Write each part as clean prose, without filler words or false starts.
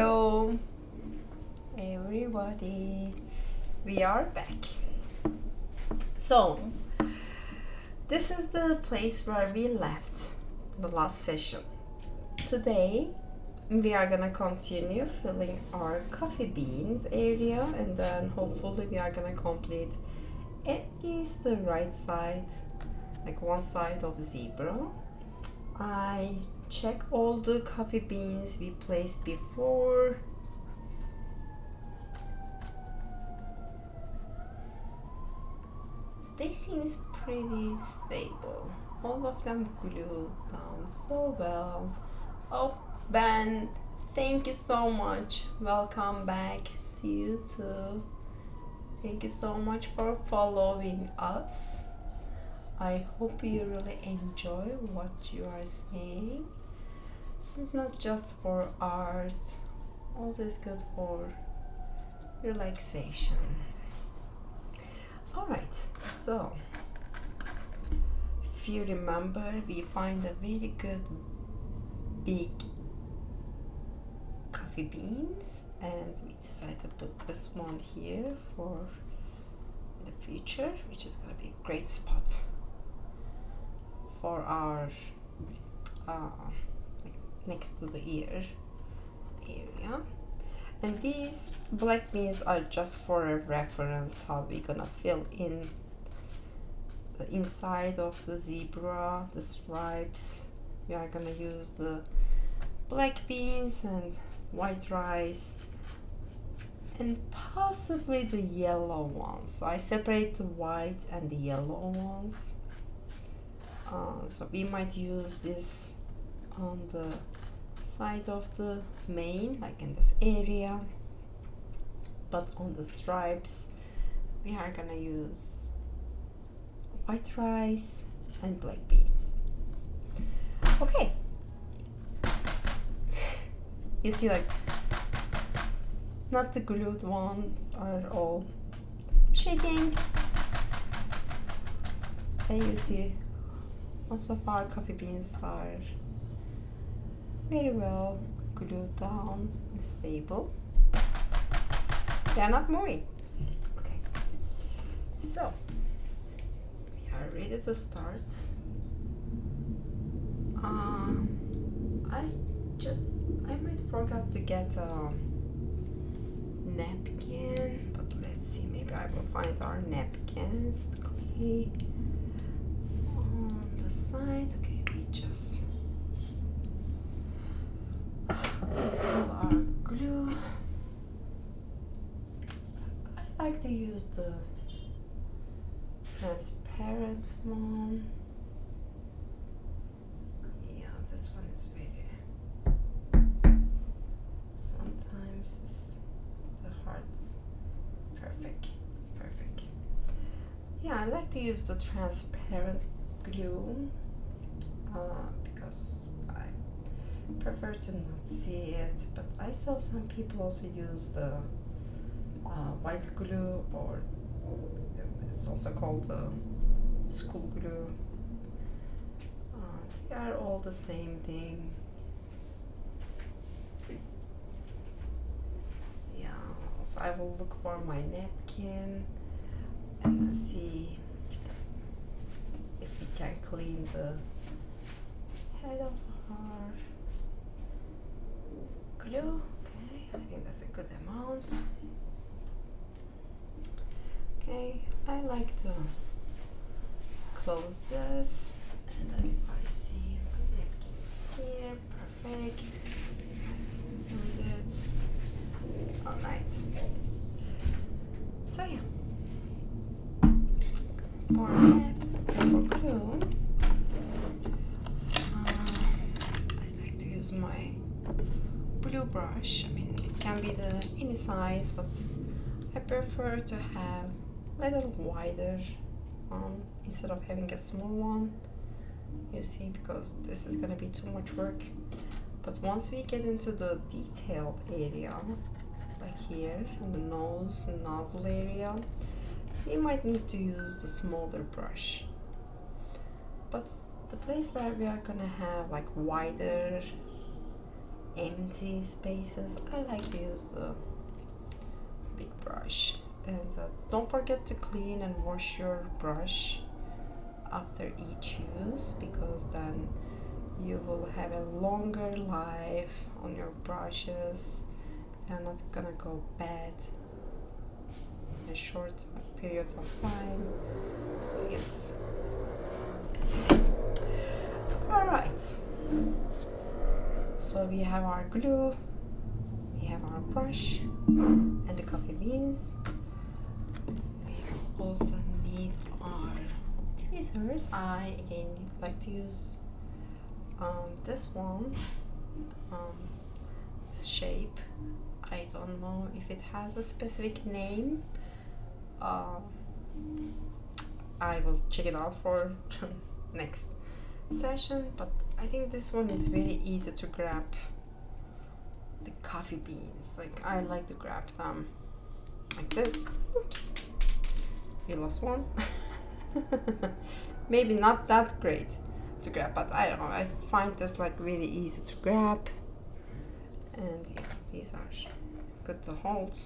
Hello, everybody. We are back. So, this is the place where we left the last session. Today, we are gonna continue filling our coffee beans area, and then hopefully we are gonna complete at least the right side, like one side of zebra. I check all the coffee beans we placed before. They seems pretty stable. All of them glued down so well. Oh, Ben, thank you so much. Welcome back to you too. Thank you so much for following us. I hope you really enjoy what you are seeing. This is not just for art, also it's good for relaxation. Alright, so if you remember, we find a very good big coffee beans, and we decided to put this one here for the future, which is going to be a great spot for our next to the ear area. And these black beans are just for a reference how we're gonna fill in the inside of the zebra, the stripes. We are gonna use the black beans and white rice and possibly the yellow ones. So I separate the white and the yellow ones. So we might use this on the side of the main, like in this area, but on the stripes we are gonna use white rice and black beans. Okay, you see, like, not the glued ones are all shaking, and you see most of our coffee beans are very well glued down and stable. They are not moving. Okay, so we are ready to start. I might forgot to get a napkin, but let's see, maybe I will find our napkins to clean on the sides. Okay, we just fill our glue. I like to use the transparent one. Yeah, this one is very, sometimes the heart's perfect. Yeah, I like to use the transparent glue because I prefer to not see it, but I saw some people also use the white glue, or it's also called school glue. They are all the same thing. Yeah, also I will look for my napkin and see if we can clean the head of our glue. Okay, I think that's a good amount. Okay, I like to close this, and then if I see my napkins here, perfect. And it. Alright. So yeah, for glue, I like to use my blue brush. I mean, it can be the any size, but I prefer to have a little wider instead of having a small one, you see, because this is gonna be too much work. But once we get into the detailed area, like here on the nose and nozzle area, we might need to use the smaller brush. But the place where we are gonna have like wider empty spaces, I like to use the big brush. And don't forget to clean and wash your brush after each use, because then you will have a longer life on your brushes. They're not gonna go bad in a short period of time. So yes. Alright, so we have our glue, we have our brush and the coffee beans. We also need our tweezers. I again like to use this one, this shape. I don't know if it has a specific name. I will check it out for next session, but I think this one is very easy to grab the coffee beans. Like, I like to grab them like this. Oops, we lost one. Maybe not that great to grab, but I don't know, I find this like really easy to grab, and yeah, these are good to hold.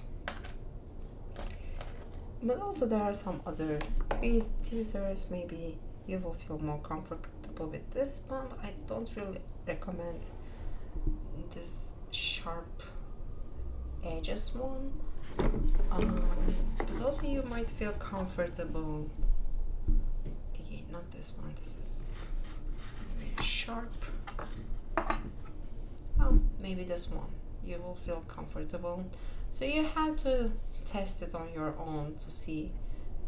But also there are some other tweezers. Maybe you will feel more comfortable with this one, but I don't really recommend this sharp edges one. But also you might feel comfortable, again, not this one, this is very sharp. Maybe this one, you will feel comfortable. So you have to test it on your own to see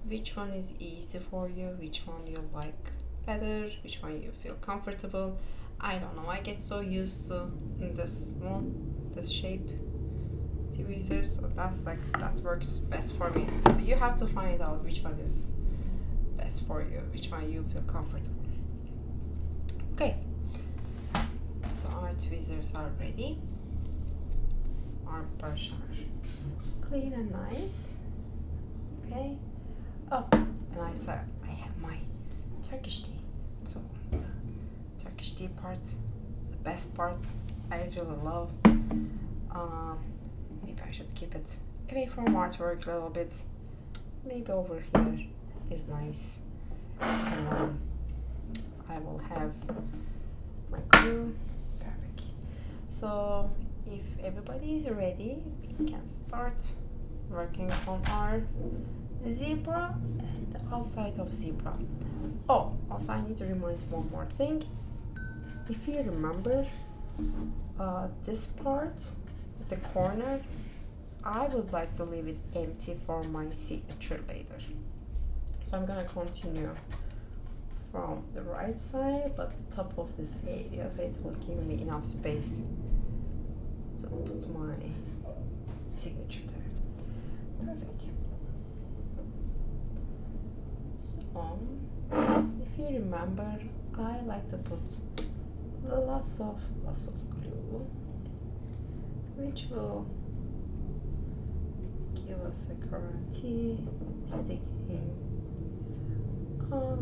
which one is easy for you, which one you like better, which one you feel comfortable. I don't know, I get so used to this one, this shape tweezers, so that works best for me. But you have to find out which one is best for you, which one you feel comfortable. Okay, so our tweezers are ready, our brush are clean and nice. Okay. Oh, and I said I have my Turkish tea. So Turkish tea part, the best part, I really love. Maybe I should keep it away from artwork a little bit. Maybe over here is nice. And I will have my glue. Perfect. So if everybody is ready, we can start working on our zebra and the outside of zebra. Oh, also I need to remind one more thing. If you remember this part, the corner, I would like to leave it empty for my signature later. So I'm gonna continue from the right side, but the top of this area, so it will give me enough space to put my signature there. Perfect. So, if you remember, I like to put lots of glue, which will give us a guarantee sticking on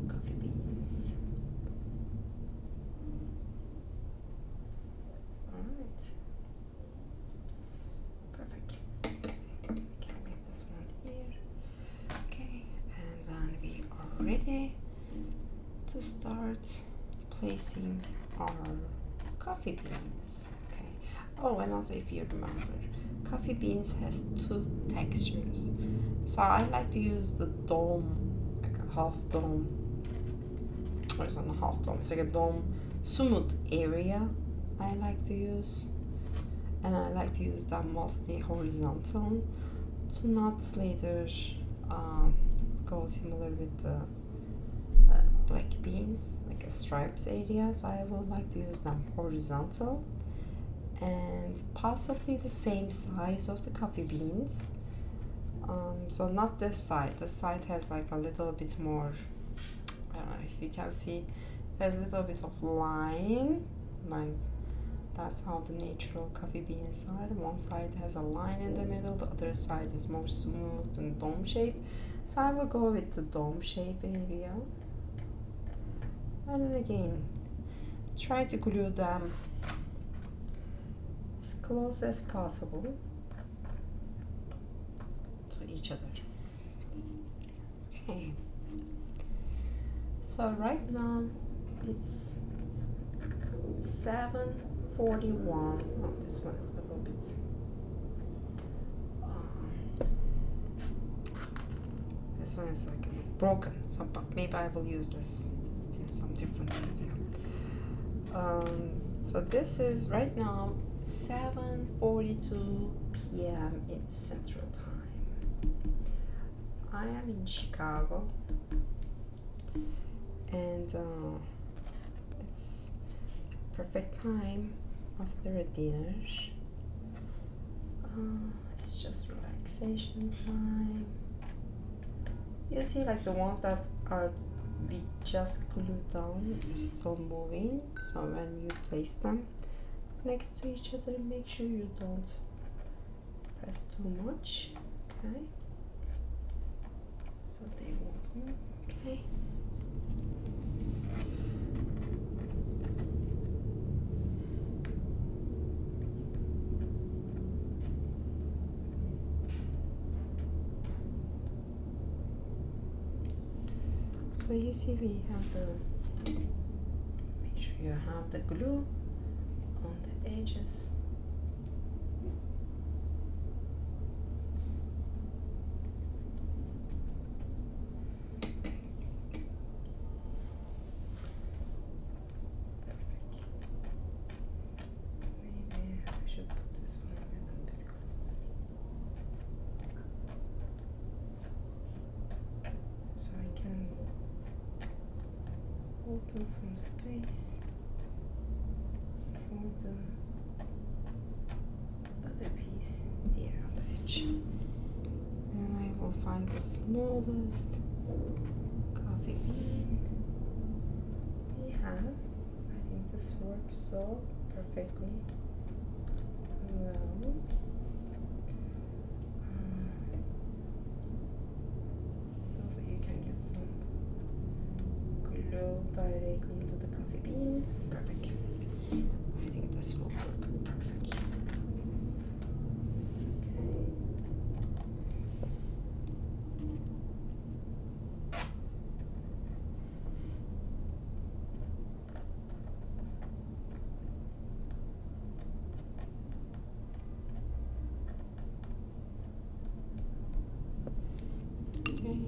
coffee beans. Alright. Perfect. Can leave this one here. Okay, and then we are ready to start placing our coffee beans. Okay. Oh, and also if you remember, coffee beans has two textures. So I like to use the dome, like a half dome, or it's not a half dome, it's like a dome, smooth area I like to use. And I like to use that mostly horizontal to not later go similar with the black beans, like a stripes area. So I would like to use them horizontal and possibly the same size of the coffee beans. So not this side. This side has like a little bit more, I don't know if you can see, there's a little bit of line, like that's how the natural coffee beans are. One side has a line in the middle, the other side is more smooth and dome shape. So I will go with the dome shape area. And then again, try to glue them close as possible to each other. Okay, so right now it's 7:41. Oh, this one is a little bit this one is like broken, so maybe I will use this in some different area. So this is right now 7:42 p.m. in Central Time. I am in Chicago, and it's perfect time after a dinner. It's just relaxation time. You see, like the ones that are be just glued down are still moving, so when you place them next to each other, make sure you don't press too much. Okay, so they won't move. Okay, so you see we have the, make sure you have the glue on the edges. Maybe I should put this one a little bit closer, so I can open some space for the other piece here on the edge. And then I will find the smallest coffee bean we have. I think this works so perfectly well. So you can get some glue directly into the coffee bean. Perfect. I think this will work perfect. Okay.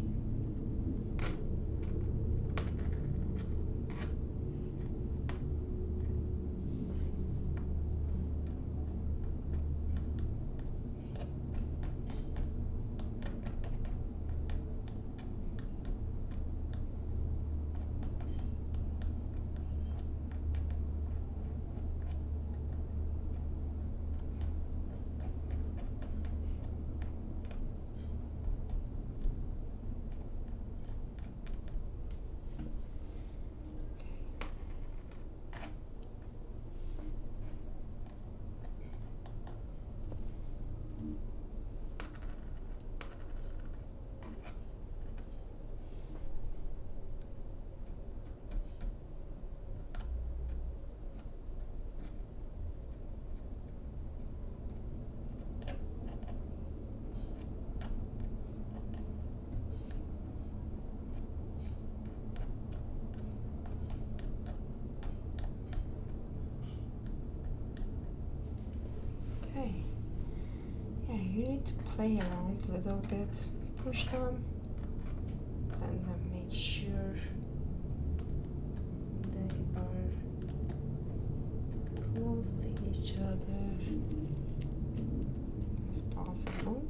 Okay. Yeah, you need to play around a little bit, push them, and then make sure they are close to each other as possible.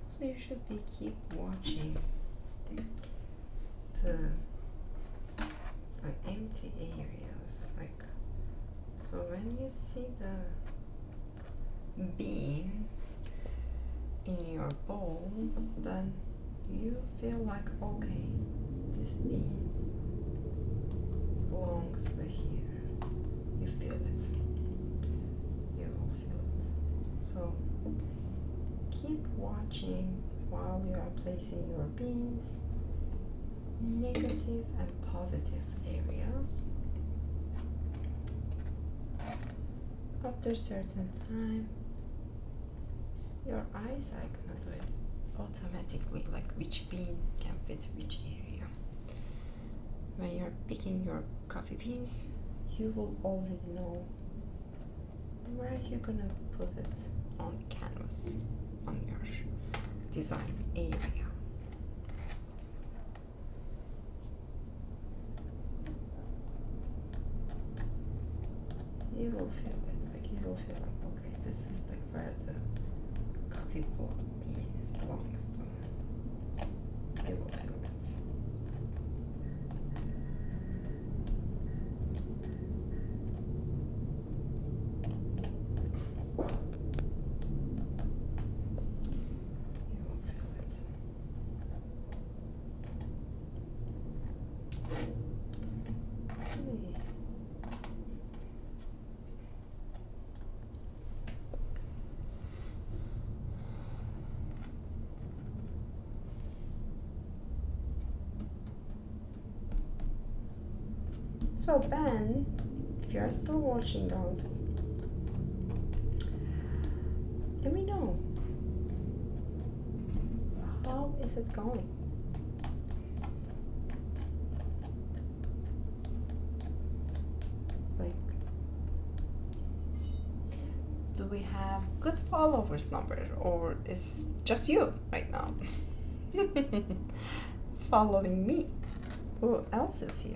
So you should keep watching the empty areas, like, so when you see the bean in your bowl, then you feel like, okay, this bean belongs to here. You feel it. You will feel it. So keep watching while you are placing your beans, negative and positive areas. After a certain time, your eyes are gonna do it automatically, like which bean can fit which area. When you're picking your coffee beans, you will already know where you're gonna put it on the canvas, on your design area. You will feel it, like you will feel like, okay, this is like where the coffee bean belongs to. You will feel it. So Ben, if you're still watching us, let me know. How is it going? Like, do we have good followers number, or is just you right now following me? Who else is here?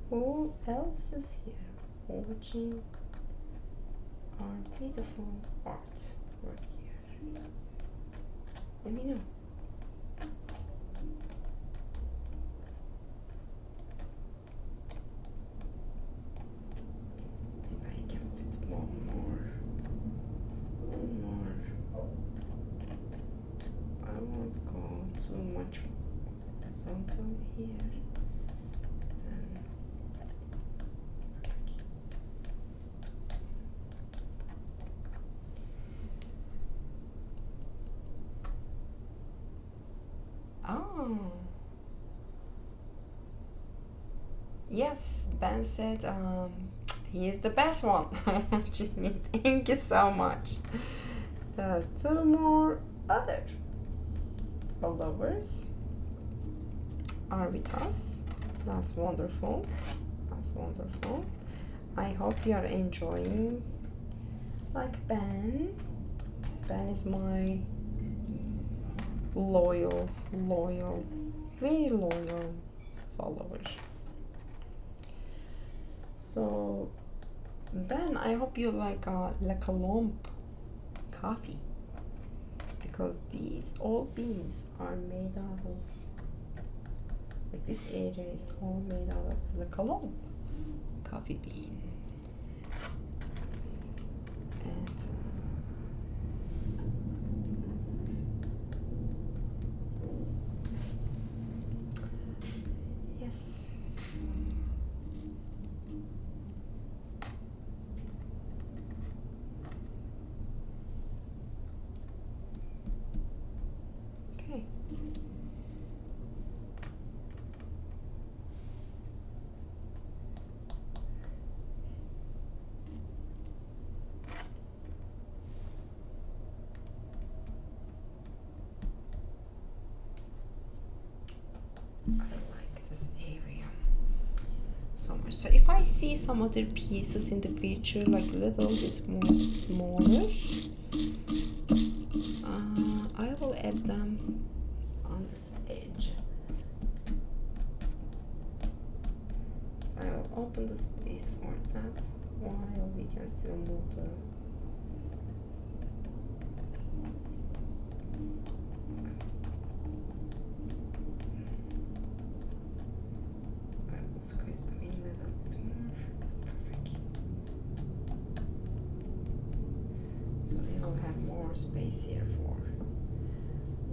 Who else is here watching our beautiful art right here? Let me know. Maybe I can fit one more. I won't go too much horizontal here. Oh. Yes, Ben said he is the best one. Jimmy, thank you so much. There are two more other followers are with us. That's wonderful. That's wonderful. I hope you are enjoying. Like Ben. Ben is my loyal, very loyal follower. So Ben, I hope you like Le Colombe coffee, because these old beans are made out of, like this area is all made out of Le Colombe coffee bean. And yes. Okay. I like this area so much. So if I see some other pieces in the future, like a little bit more smaller, I will add them on this edge. So I will open the space for that while we can still move the squeeze them in a little bit more. Perfect. So we will have more space here for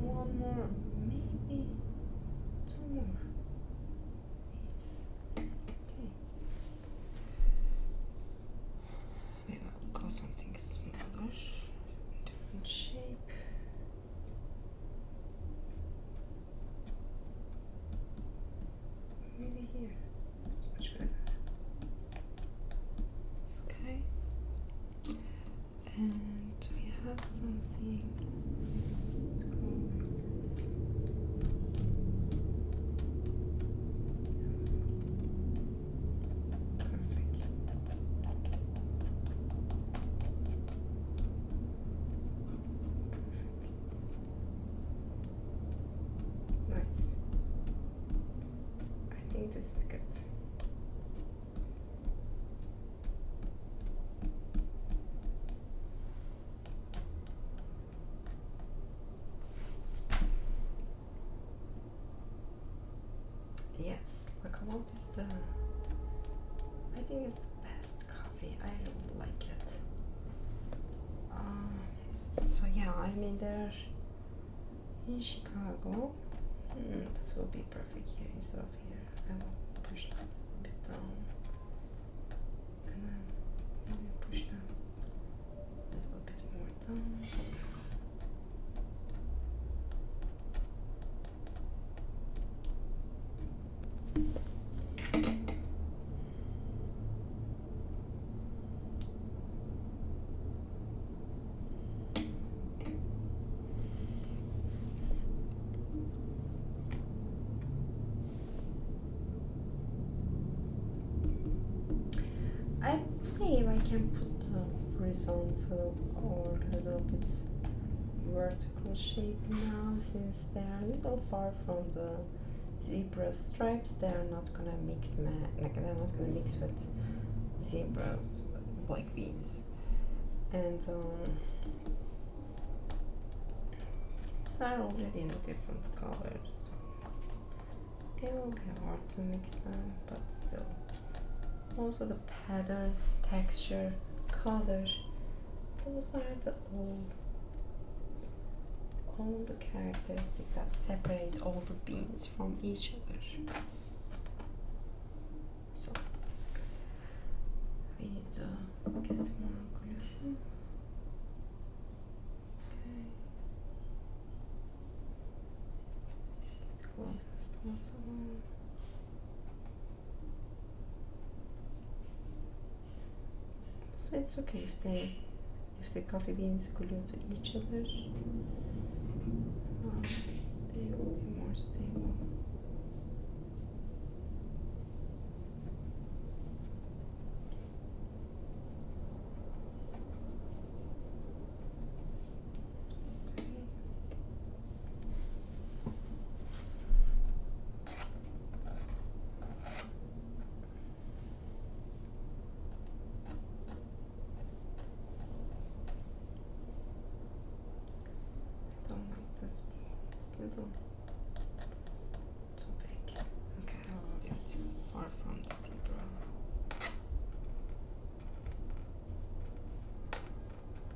one more, maybe two more. Yes. Okay. Maybe I'll go something smaller, different shape. Maybe here. And we have something. Let's go like this. Perfect. Nice. I think this is good. Yes, La Colombe is I think it's the best coffee. I really like it. So yeah, I'm in there in Chicago. This will be perfect here instead of here. I will push that a little bit down, and then maybe push that a little bit more down. I believe I can put the horizontal or a little bit vertical shape now, since they are a little far from the zebra stripes. They are not gonna mix they're not gonna mix with zebras, black beans, and these are already in a different color, so it will be hard to mix them, but still. Also the pattern, texture, color, those are all the characteristics that separate all the beans from each other. So we need to get more glue. Okay. Get close as possible. So it's okay if the coffee beans glue to each other. They will be more stable. It's a little too big. Okay, I'll get far from the zebra.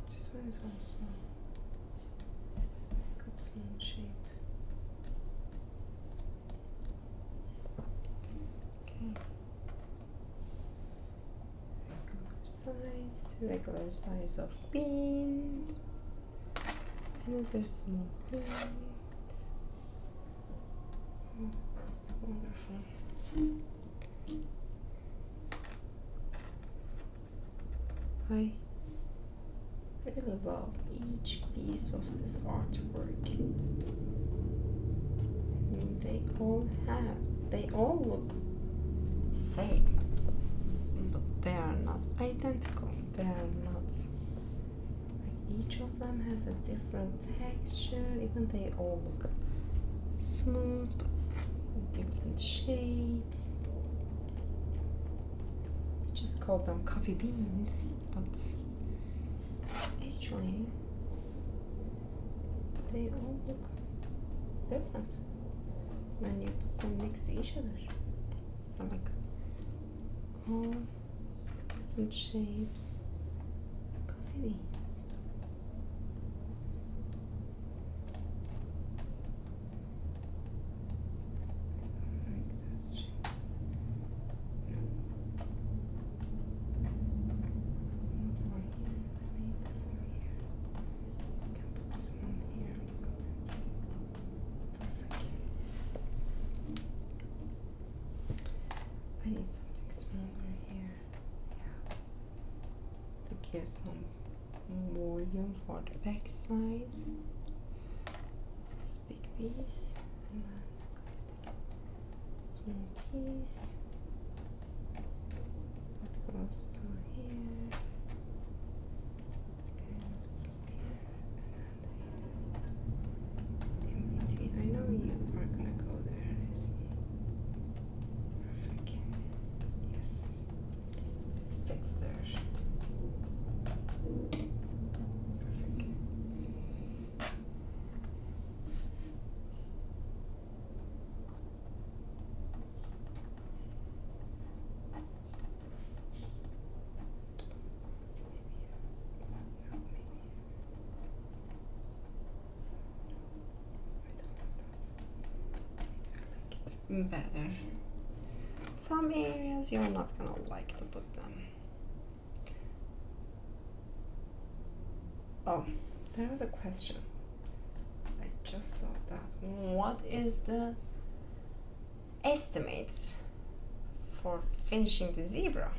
This one is also got some shape. Okay. Regular size of beans. Another small beans. Oh, this is wonderful. I really love each piece of this artwork. They all look same, but they are not identical. They are not. Each of them has a different texture, even they all look smooth but different shapes. We just call them coffee beans, but actually they all look different when you put them next to each other. I like all different shapes of coffee beans. I need something smaller here, yeah, to give some volume for the back side. This big piece, and then small piece that goes to here. Okay, let's put it here, and then in between. I know you are gonna go there. You see, perfect. Yes, it fits there. Better. Some areas you're not gonna like to put them. Oh, there was a question. I just saw that. What is the estimate for finishing the zebra?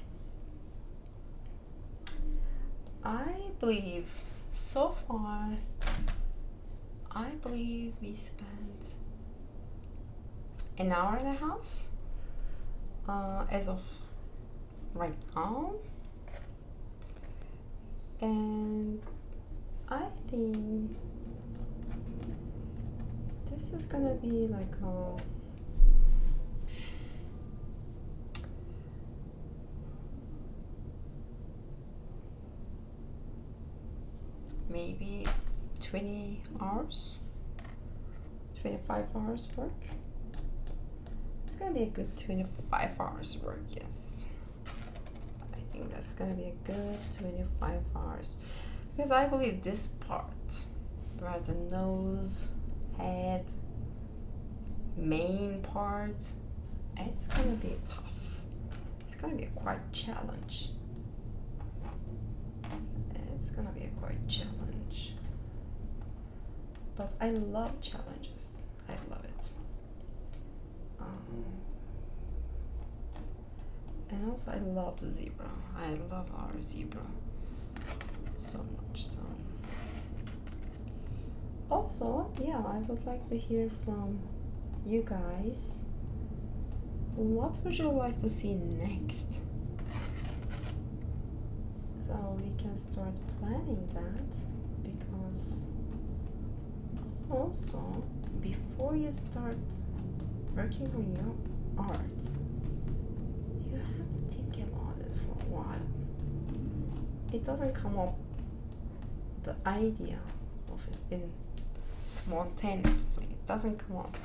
I believe so far, we spent an hour and a half as of right now, and I think this is gonna be like maybe 20 hours, 25 hours work. It's gonna be a good 25 hours work, yes. I think that's gonna be a good 25 hours. Because I believe this part, where the nose, head, main part, it's gonna be tough. It's gonna be a quite challenge. It's gonna be a quite challenge. But I love challenges. I love it. And also I love the zebra. I love our zebra so much. So also, yeah, I would like to hear from you guys. What would you like to see next? So we can start planning that, because also before you start working on your art, you have to think about it for a while. It doesn't come up, the idea of it, in spontaneously. It doesn't come up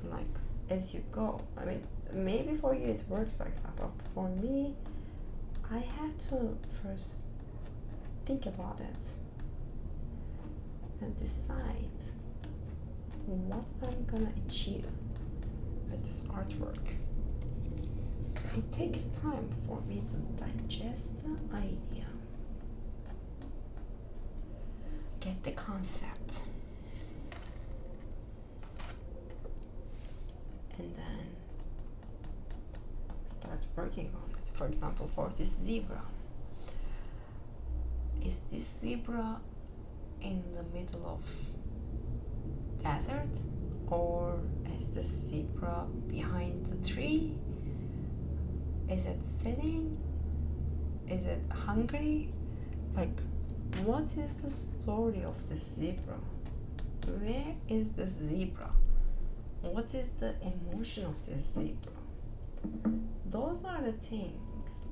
like as you go. I mean, maybe for you it works like that, but for me, I have to first think about it and decide what I'm gonna achieve with this artwork. So it takes time for me to digest the idea, get the concept, and then start working on it. For example, for this zebra, is this zebra in the middle of desert, or is the zebra behind the tree? Is it sitting? Is it hungry? Like, what is the story of this zebra? Where is this zebra? What is the emotion of this zebra? Those are the things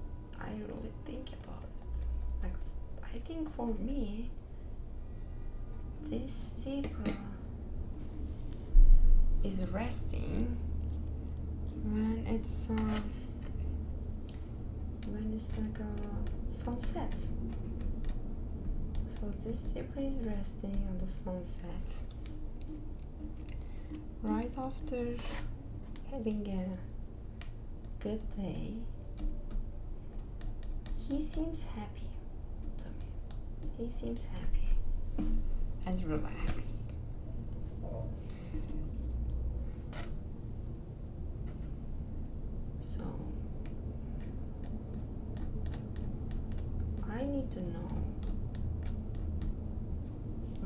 I really think about it. Like, I think for me, this zebra is resting when it's like a sunset. So this zebra is resting on the sunset right after having a good day. He seems happy to me. He seems happy and relaxed. So I need to know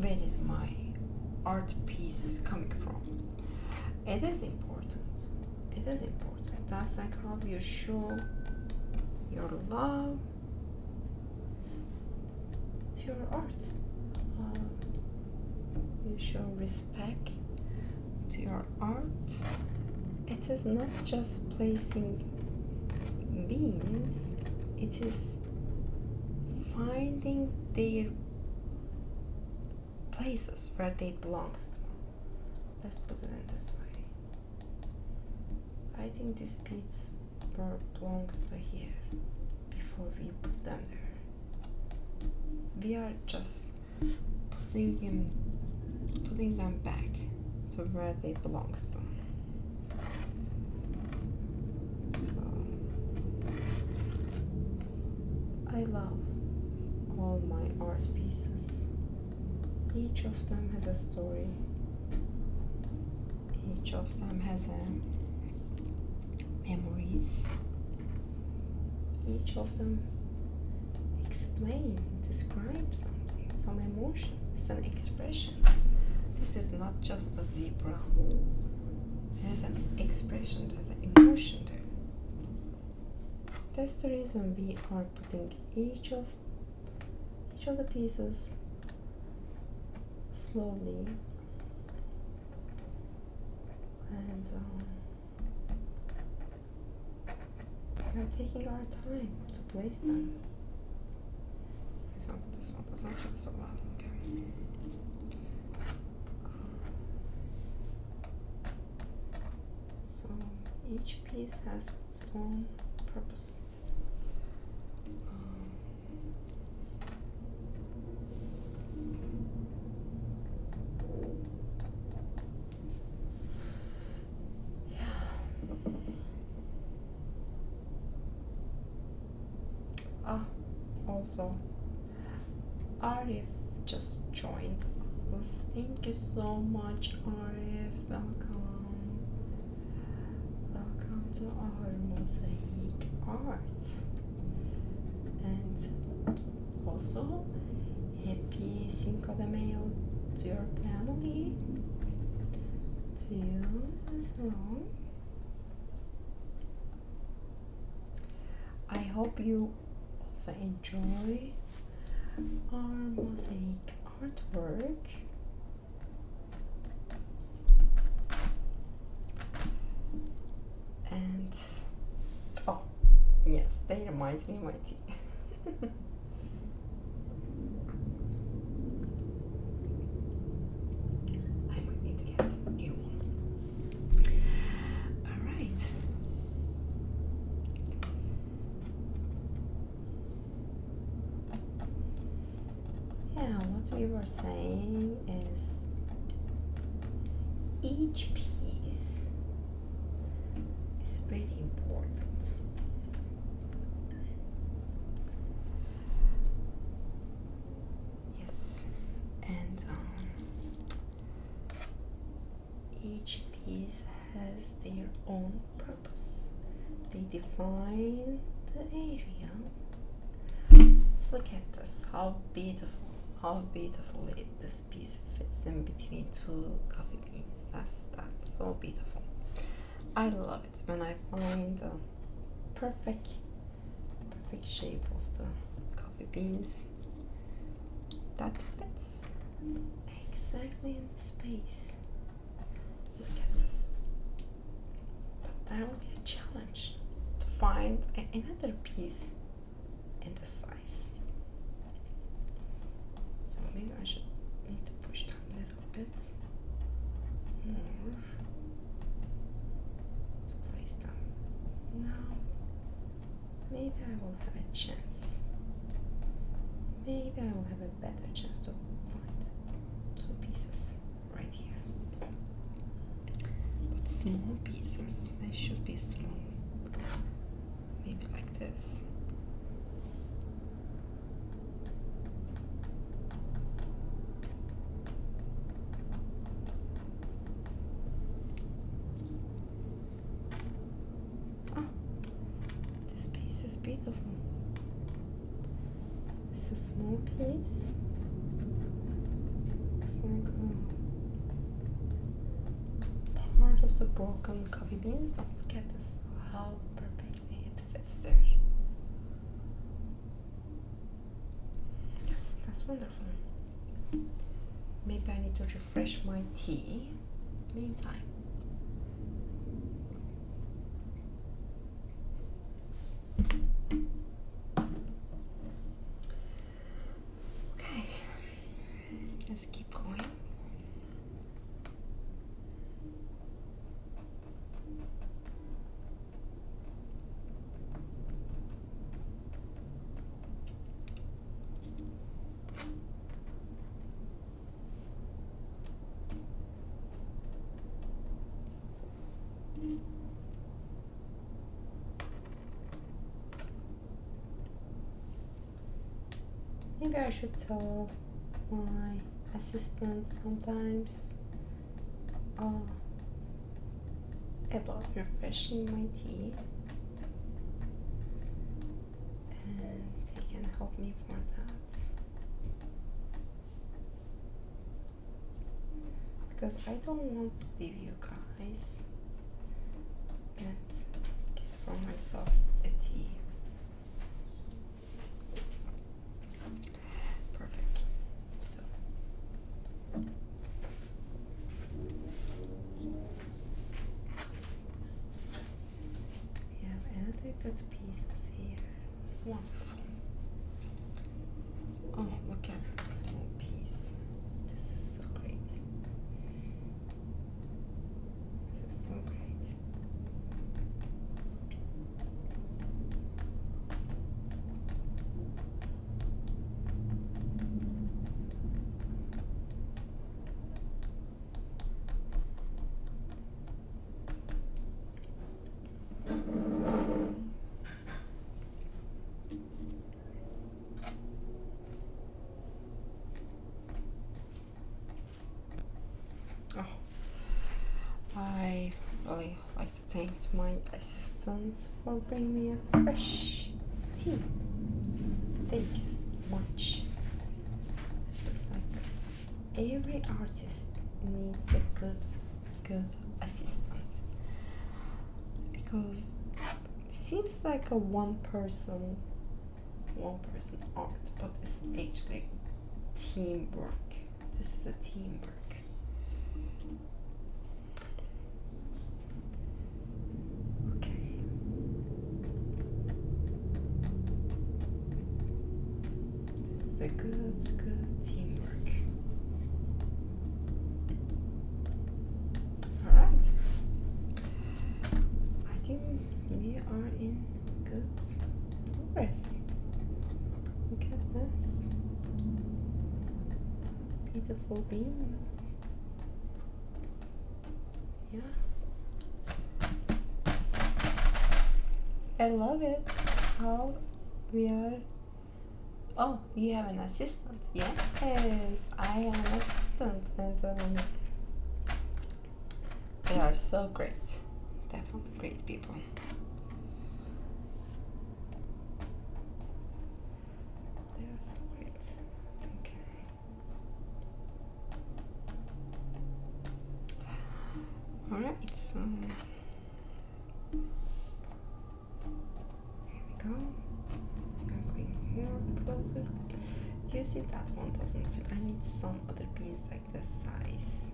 where is my art pieces coming from? It is important. It is important. That's like how you show your love to your art. You show respect to your art. It is not just placing beans, it is finding their places where they belong to. Let's put it in this way. I think this piece belongs to here before we put them there. We are just putting them back to where they belong to. So I love all my art pieces. Each of them has a story. Each of them has memories. Each of them describe something, some emotions. It's an expression. This is not just a zebra. There's an expression, there's an emotion there. That's the reason we are putting each of the pieces slowly and we're taking our time to place them. For example, this one doesn't fit so well. Okay. So each piece has its own purpose. Also, Arif just joined us. Thank you so much, Arif. Welcome. Welcome to our Mosaic Art. And also, happy Cinco de Mayo to your family. To you as well. I hope you also enjoy our mosaic artwork. And oh yes, they remind me of my tea. I might need to get a new one. Alright. Yeah, what we were saying is each piece is very important. Yes, and each piece has their own purpose. They define the area. Look at this, how beautifully this piece fits in between two coffee beans. That's so beautiful. I love it when I find the perfect shape of the coffee beans that fits exactly in the space. Look at this. But that will be a challenge to find another piece in the size. So maybe I should need to push down a little bit more to place them. Now, maybe I will have a chance. Maybe I will have a better chance to find two pieces right here. But small pieces, they should be small. Maybe like this. Beautiful. It's a small piece. looks like a part of the broken coffee bean. But look at this, how perfectly it fits there. Yes, that's wonderful. Maybe I need to refresh my tea. Meantime. Okay, let's keep going. Maybe I should tell my assistant sometimes about refreshing my tea, and they can help me for that, because I don't want to leave you guys and get for myself a tea. Perfect. So we have another good pieces here. Wonderful. Oh, look at this small piece. This is so great. This is so great. Oh, I really like to thank my assistants for bringing me a fresh tea. Thank you so much. This is like every artist needs a good assistant, because it seems like a one person art, but it's actually teamwork. This is a teamwork. Okay. This is a good teamwork. Alright. I think we are in good progress. Look at this. Beautiful beans. Yeah. I love it. How we are. Oh, you have an assistant. Yes, I am an assistant, and they are so great. Definitely great people. They are so great. Okay. All right. So here we go. I'm going more closer. You see that one doesn't fit. I need some other beans like this size.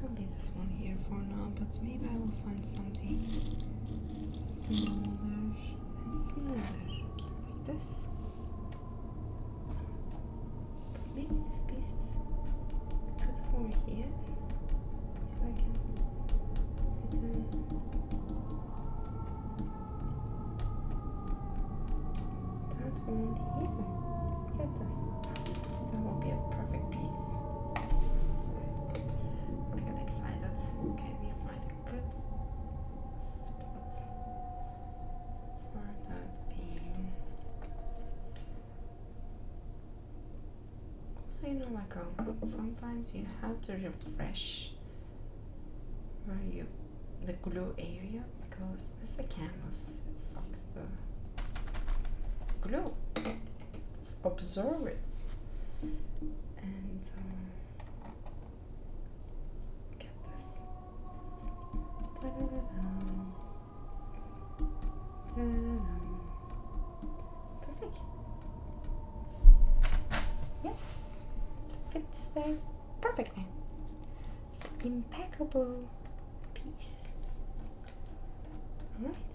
I'll leave this one here for now, but maybe I will find something smaller and smaller, like this. But maybe this piece is good for here. If I can fit in. That one here. Look at this. That will be a perfect piece. I get excited. Can we find a good spot for that bean? Also, you know, like sometimes you have to refresh where the glue area, because it's a canvas. It sucks the glue. It's absorb it, and Perfect. Yes, it fits there perfectly. It's an impeccable piece. Alright.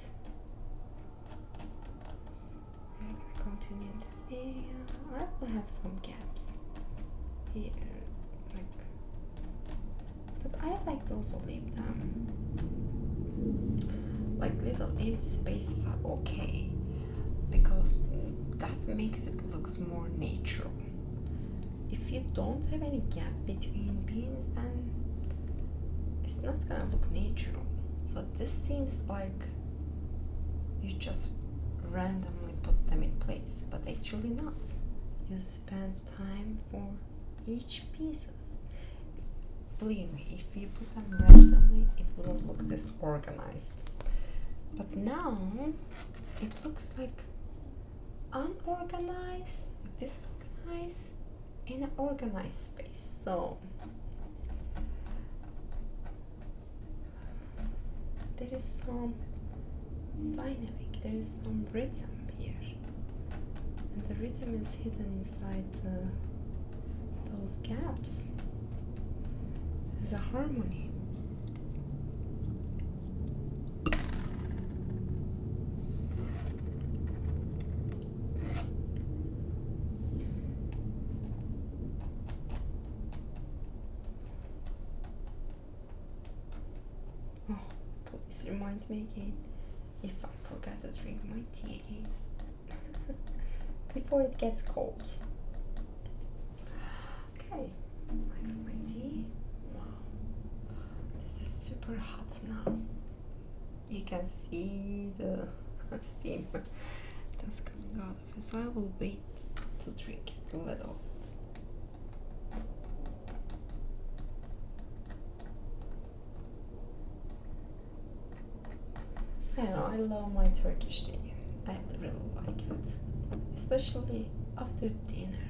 I'm gonna continue in this area. I will have some gaps here, but I like to also leave them. Like little empty spaces are okay because that makes it looks more natural. If you don't have any gap between beans, then it's not gonna look natural. So this seems like you just randomly put them in place, but actually not. You spend time for each pieces. Believe me, if you put them randomly, it wouldn't look this organized. But now it looks like unorganized, disorganized, in an organized space. So there is some dynamic, there is some rhythm here, and the rhythm is hidden inside those gaps. There's a harmony. Oh, please remind me again if I forgot to drink my tea again before it gets cold. Okay, I got my tea. Wow, this is super hot now. You can see the steam that's coming out of it, so I will wait to drink it a little. I don't know, I love my Turkish tea. I really like it, especially after dinner.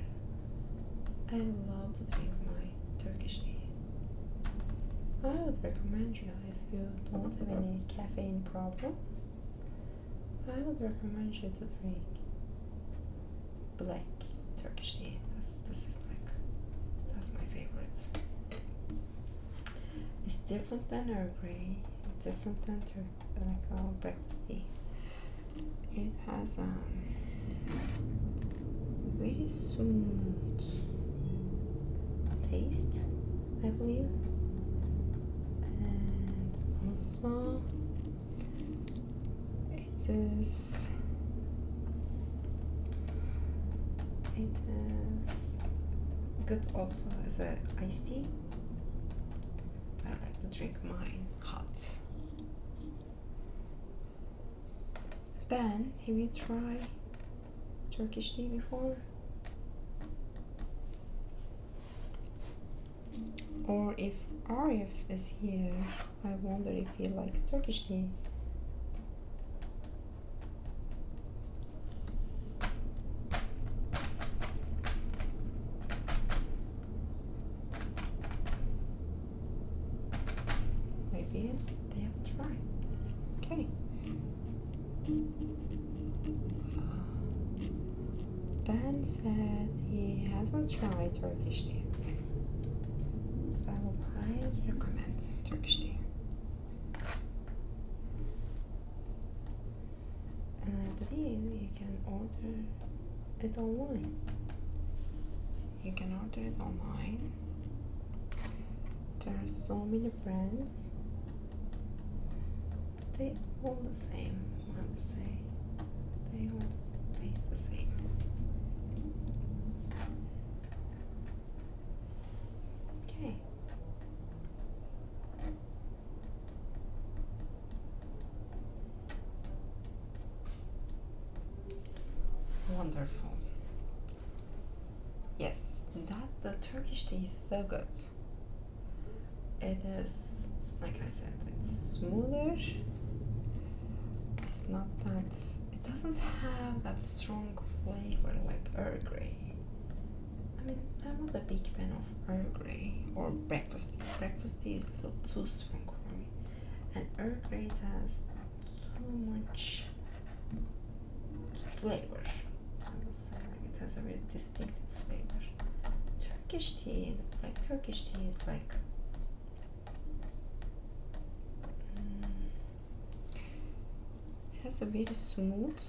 I love to drink my Turkish tea. I would recommend you, if you don't have any caffeine problem, I would recommend you to drink black Turkish tea. That's my favorite. It's different than Earl Grey, different than breakfast tea. It has very smooth taste, I believe, and also it is good also as an iced tea. I like to drink mine hot. Ben, have you tried Turkish tea before? Or if Arif is here, I wonder if he likes Turkish tea. Maybe they have tried. Okay. Ben said he hasn't tried Turkish tea. Okay. So I will highly recommend Turkish tea. And I believe you can order it online. You can order it online. There are so many brands. They all the same, I would say. They all taste the same. Okay. Wonderful. Yes, the Turkish tea is so good. It is, like I said, it's smoother. It's not that, it doesn't have that strong flavor like Earl Grey. I mean, I'm not a big fan of Earl Grey or breakfast tea. Breakfast tea is a little too strong for me. And Earl Grey has too much flavor. I would say like it has a very distinctive flavor. Turkish tea, the black Turkish tea is like it has a very smooth,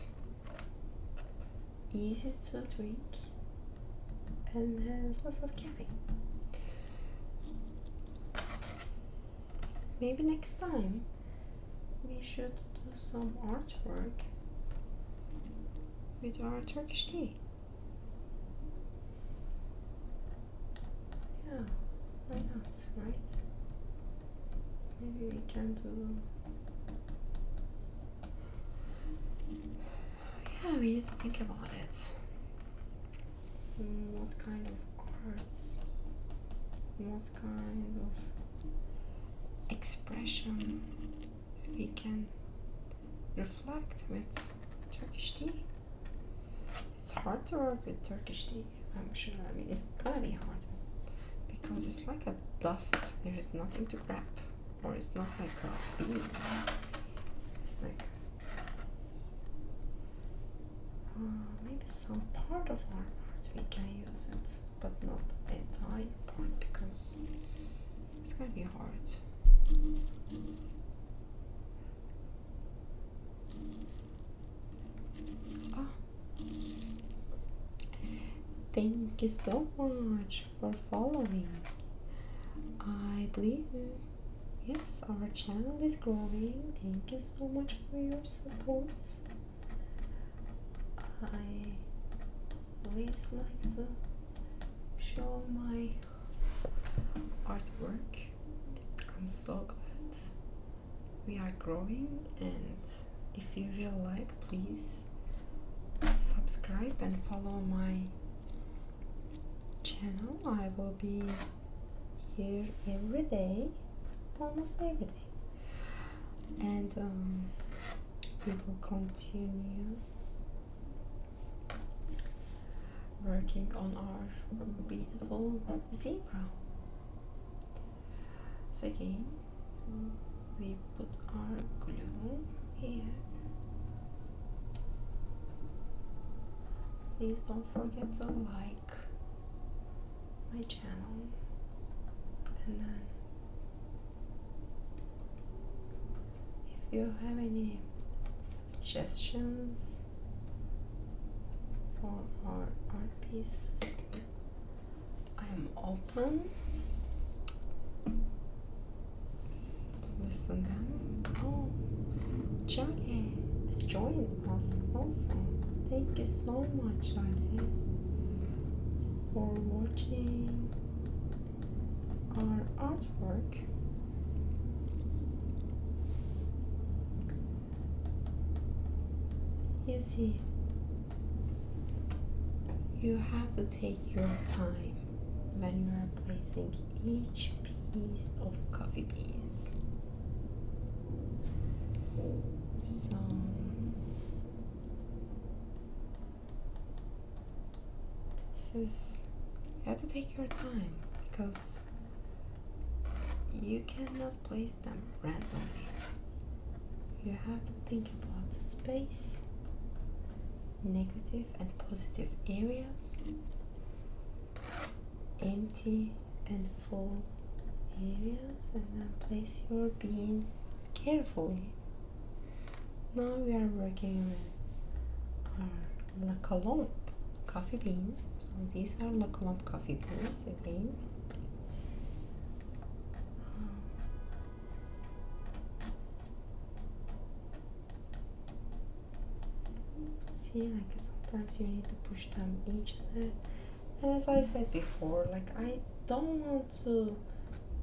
easy to drink, and has lots of caffeine. Maybe next time we should do some artwork with our Turkish tea. Yeah, why not, right? Maybe we can do... Yeah, we need to think about it. What kind of arts, what kind of expression we can reflect with Turkish tea. It's hard to work with Turkish tea, I'm sure. I mean, it's gonna be hard because it's like a dust. There is nothing to grab, or it's not like a beans. It's like maybe some part of our art we can use it, but not the entire part because it's gonna be hard. Thank you so much for following. I believe, yes, our channel is growing. Thank you so much for your support. I always like to show my artwork. I'm so glad we are growing, and if you really like, please subscribe and follow my channel. I will be here every day, almost every day, and we will continue working on our beautiful zebra. So again, we put our glue here. Please don't forget to like my channel, and then if you have any suggestions for our art pieces, I am open to listen them. Oh, Jackie is joining us also. Thank you so much, Jackie, for watching our artwork. You see, you have to take your time when you are placing each piece of coffee beans. So you have to take your time because you cannot place them randomly. You have to think about the space, negative and positive areas, empty and full areas, and then place your beans carefully. Now we are working with our La Colombe coffee beans. So these are La Colombe coffee beans again. See, like sometimes you need to push them each other. And as I said before, like I don't want to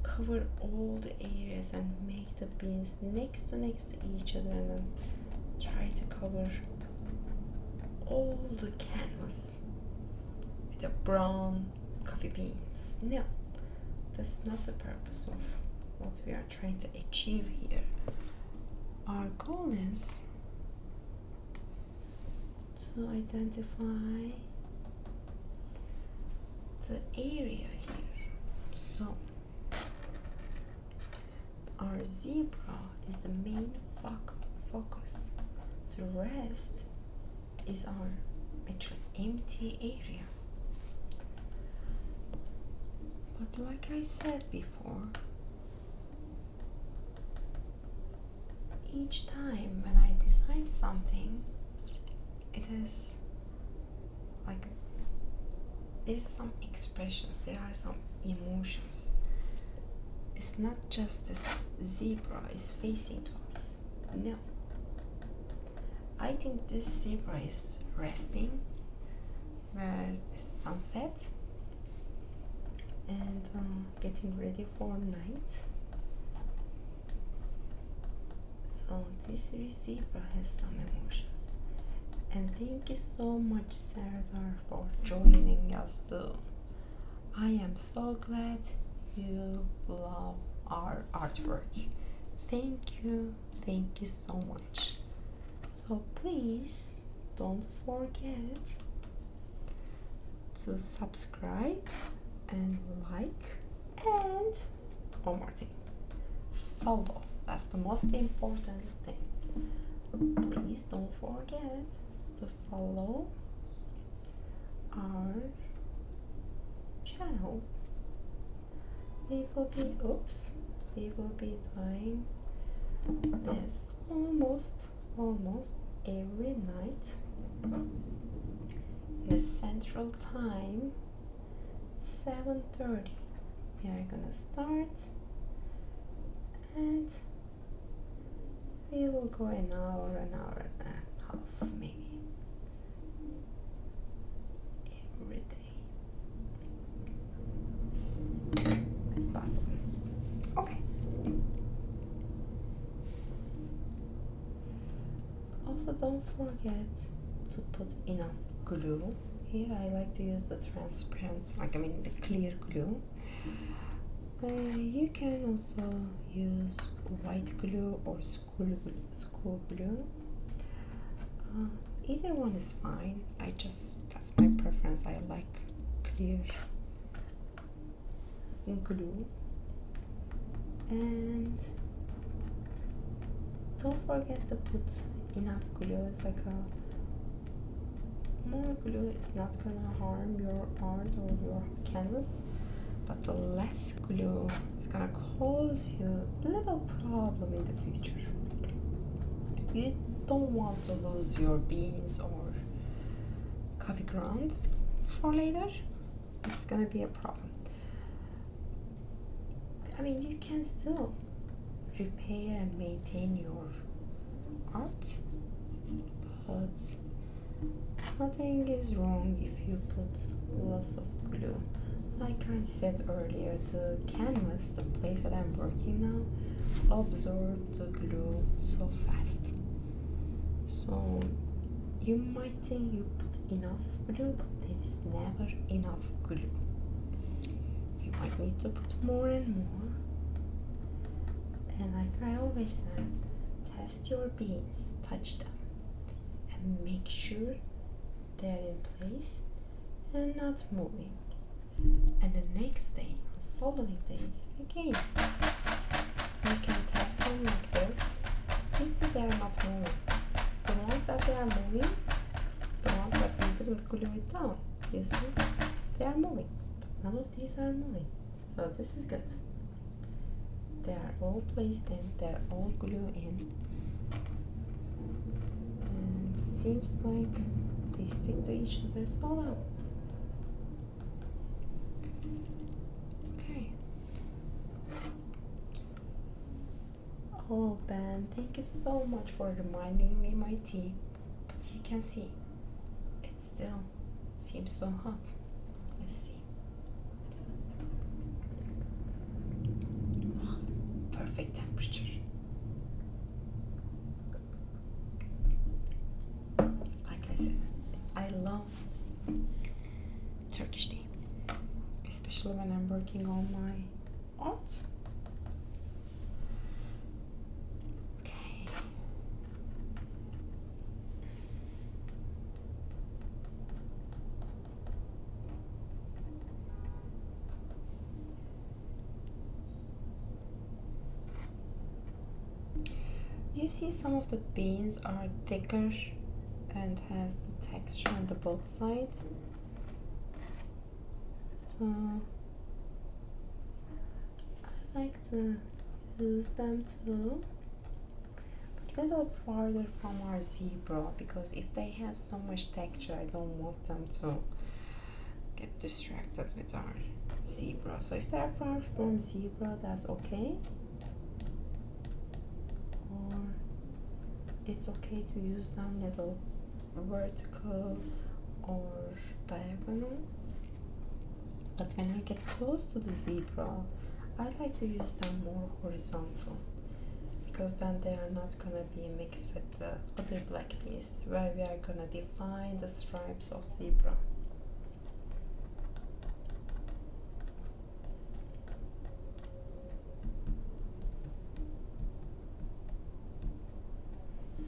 cover all the areas and make the beans next to each other and then try to cover all the canvas with the brown coffee beans. No, that's not the purpose of what we are trying to achieve here. Our goal is to identify the area here. So our zebra is the main focus. The rest is our actually empty area. But like I said before, each time when I design something, it is like there's some expressions, there are some emotions. It's not just this zebra is facing to us. No. I think this zebra is resting where it's sunset and getting ready for night. So this zebra has some emotions. And thank you so much, Sardar, for joining us too. I am so glad you love our artwork. Thank you so much. So please don't forget to subscribe and like, and one more thing, follow. That's the most important thing. Please don't forget to follow our channel. We will be doing this almost every night in the central time, 7:30. We are gonna start and we will go an hour and a half maybe every day as possible. Okay. Also, don't forget to put enough glue. Here I like to use the transparent, the clear glue. You can also use white glue or school glue. Either one is fine. That's my preference. I like clear glue. And don't forget to put enough glue. It's like more glue is not gonna harm your art or your canvas, but the less glue is gonna cause you a little problem in the future. You don't want to lose your beans or coffee grounds for later. It's gonna be a problem. You can still repair and maintain your art, but nothing is wrong if you put lots of glue. Like I said earlier, the canvas, the place that I'm working now, absorbs the glue so fast. So you might think you put enough glue, but there is never enough glue. You might need to put more and more. And like I always said, test your beans, touch them, and make sure they're in place and not moving. And the next day, following days, again, you can test them like this. You see they are not moving. The ones that they are moving, the ones that we didn't glue it down, you see, they are moving. None of these are moving. So this is good. They are all placed in, they're all glued in. And seems like they stick to each other so well. Okay. Oh Ben, thank you so much for reminding me my tea. But you can see, it still seems so hot. Let's see. Perfect temperature. Like I said, I love Turkish tea, especially when I'm working on my art. Okay. You see some of the beans are thicker and has the texture on the both sides. So I like to use them too, but a little farther from our zebra, because if they have so much texture, I don't want them to get distracted with our zebra. So if they're far from zebra, that's okay, or it's okay to use them little vertical or diagonal. But when I get close to the zebra, I like to use them more horizontal, because then they are not gonna be mixed with the other black beans, where we are gonna define the stripes of zebra.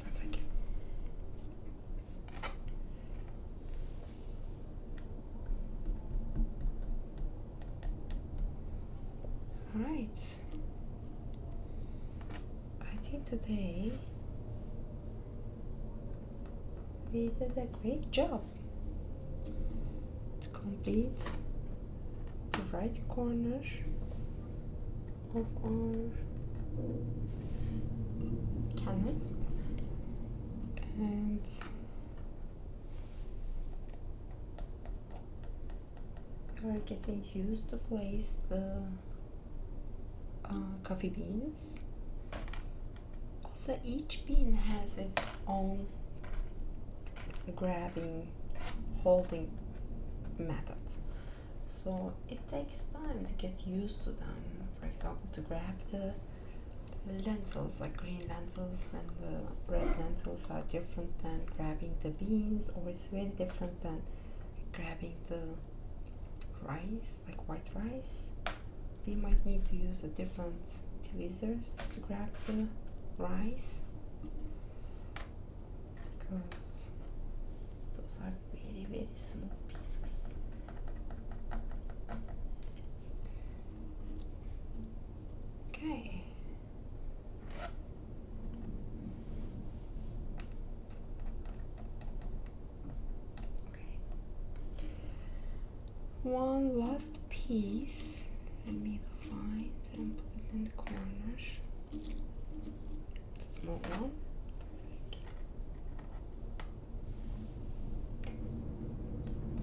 Perfect. Alright. I think today we did a great job to complete the right corner of our canvas, and we are getting used to place the coffee beans. Also, each bean has its own grabbing, holding method, so it takes time to get used to them. For example, to grab the lentils, like green lentils and the red lentils are different than grabbing the beans, or it's very different than grabbing the rice, like white rice. We might need to use a different tweezers to grab the rice, because those are very, very small pieces. Okay. One last piece. Let me find and put it in the corner. The small one.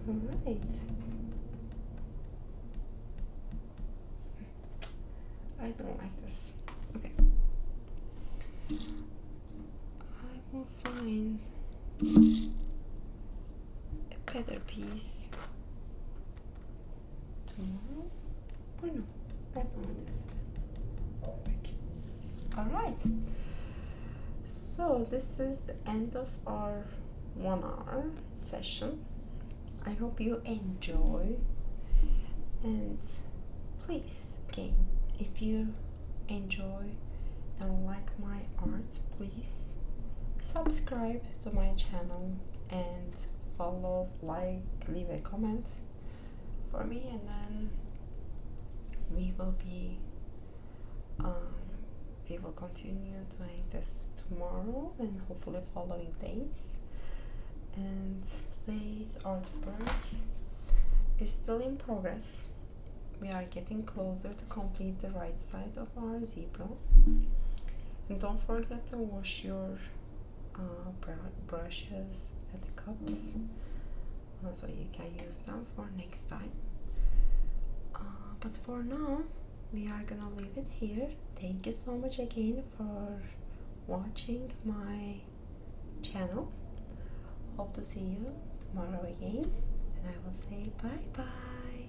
Perfect. Alright. I don't like this. Okay. I will find a better piece tomorrow. Or no, I found it. Perfect. Alright. So this is the end of our 1 hour session. I hope you enjoy, and please, again, if you enjoy and like my art, please subscribe to my channel and follow, like, leave a comment for me, and then we will continue doing this tomorrow and hopefully following days. And today's artwork is still in progress. We are getting closer to complete the right side of our zebra. And don't forget to wash your brushes and the cups, so you can use them for next time. But for now, we are gonna leave it here. Thank you so much again for watching my channel. Hope to see you tomorrow again, and I will say bye bye.